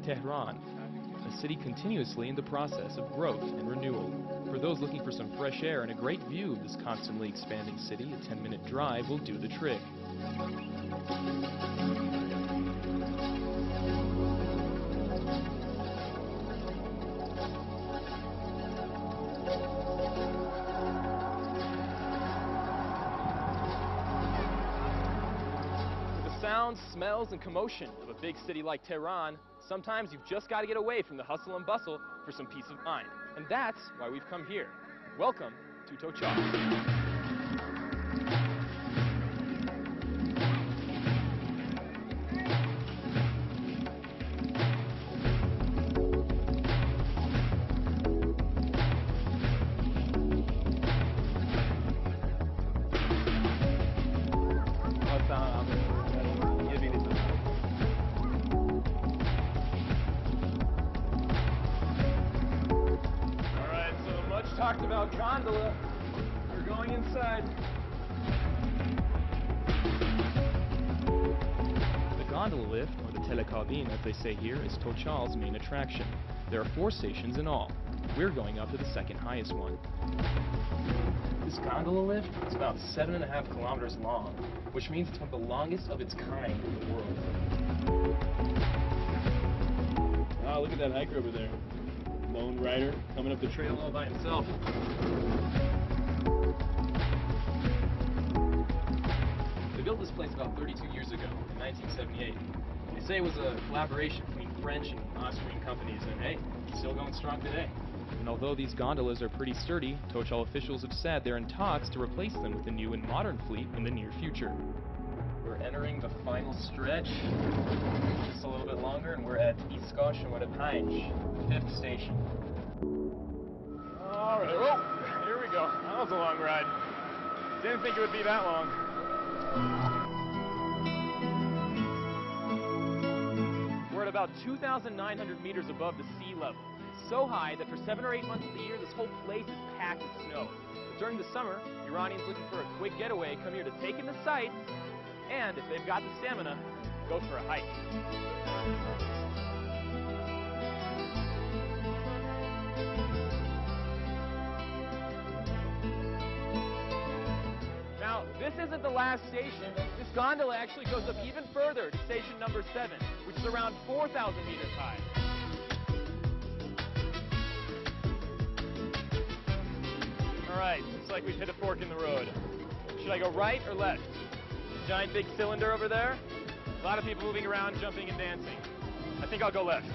Tehran, a city continuously in the process of growth and renewal. For those looking for some fresh air and a great view of this constantly expanding city, a 10-minute drive will do the trick. Sounds, smells, and commotion of a big city like Tehran, sometimes you've just got to get away from the hustle and bustle for some peace of mind. And that's why we've come here. Welcome to Tochal. Talked about gondola. We're going inside. The gondola lift, or the telekabin as they say here, is Tochal's main attraction. There are 4 stations in all. We're going up to the second highest one. This gondola lift is about 7.5 kilometers long, which means it's one of the longest of its kind in the world. Wow, look at that hiker over there. Lone rider coming up the trail all by himself. They built this place about 32 years ago, in 1978. They say it was a collaboration between French and Austrian companies, and hey, it's still going strong today. And although these gondolas are pretty sturdy, Tochal officials have said they're in talks to replace them with a new and modern fleet in the near future. We're entering the final stretch, just a little bit longer, and we're at Iskosh and Wadapaj, 5th station. All right, well, here we go. That was a long ride. Didn't think it would be that long. We're at about 2,900 meters above the sea level. So high that for 7 or 8 months of the year, this whole place is packed with snow. But during the summer, Iranians looking for a quick getaway come here to take in the sights, and if they've got the stamina, go for a hike. Now, this isn't the last station. This gondola actually goes up even further to station number 7, which is around 4,000 meters high. All right, looks like we've hit a fork in the road. Should I go right or left? Giant big cylinder over there. A lot of people moving around, jumping and dancing. I think I'll go left.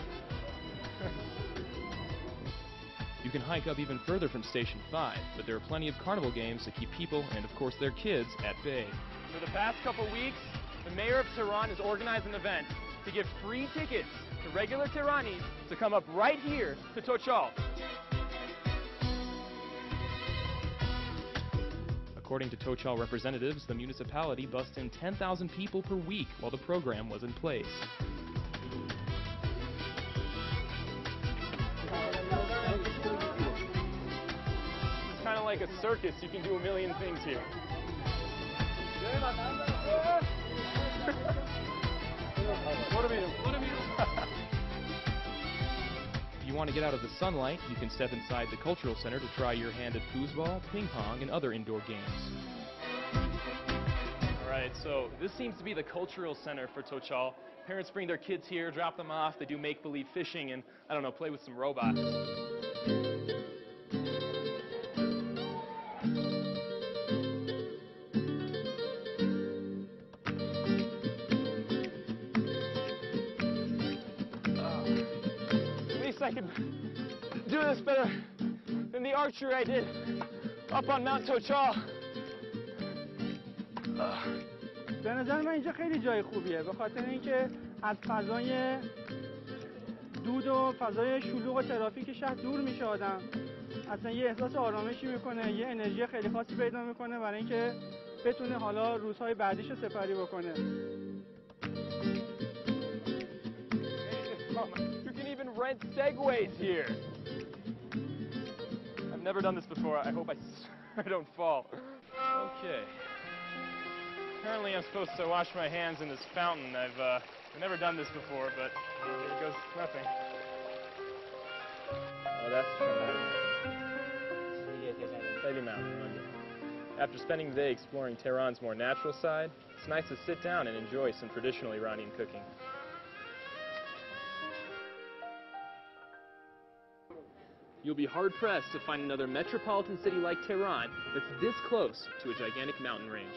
You can hike up even further from Station 5, but there are plenty of carnival games to keep people and, of course, their kids at bay. For the past couple weeks, the mayor of Tehran has organized an event to give free tickets to regular Tehranis to come up right here to Tochal. According to Tochal representatives, the municipality bussed in 10,000 people per week while the program was in place. It's kind of like a circus. You can do a million things here. If you want to get out of the sunlight, you can step inside the cultural center to try your hand at foosball, ping pong, and other indoor games. All right, so this seems to be the cultural center for Tochal. Parents bring their kids here, drop them off, they do make-believe fishing, and, I don't know, play with some robots. I could do this better than the archery I did up on Mount Tochal. به نظر من اینجا خیلی جای خوبیه به خاطر اینکه از فضای دود و فضای شلوغ و ترافیک شهر دور میشه آدم. اصلا یه احساس آرامشی میکنه، یه انرژی خیلی خاصی پیدا میکنه برای اینکه بتونه حالا روزهای بعدیشو سپری بکنه. You can even rent segways here. I've never done this before. I hope I don't fall. Okay. Currently, I'm supposed to wash my hands in this fountain. I've never done this before, but here goes nothing. Oh, that's Lady Mountain. After spending the day exploring Tehran's more natural side, it's nice to sit down and enjoy some traditional Iranian cooking. You'll be hard-pressed to find another metropolitan city like Tehran that's this close to a gigantic mountain range.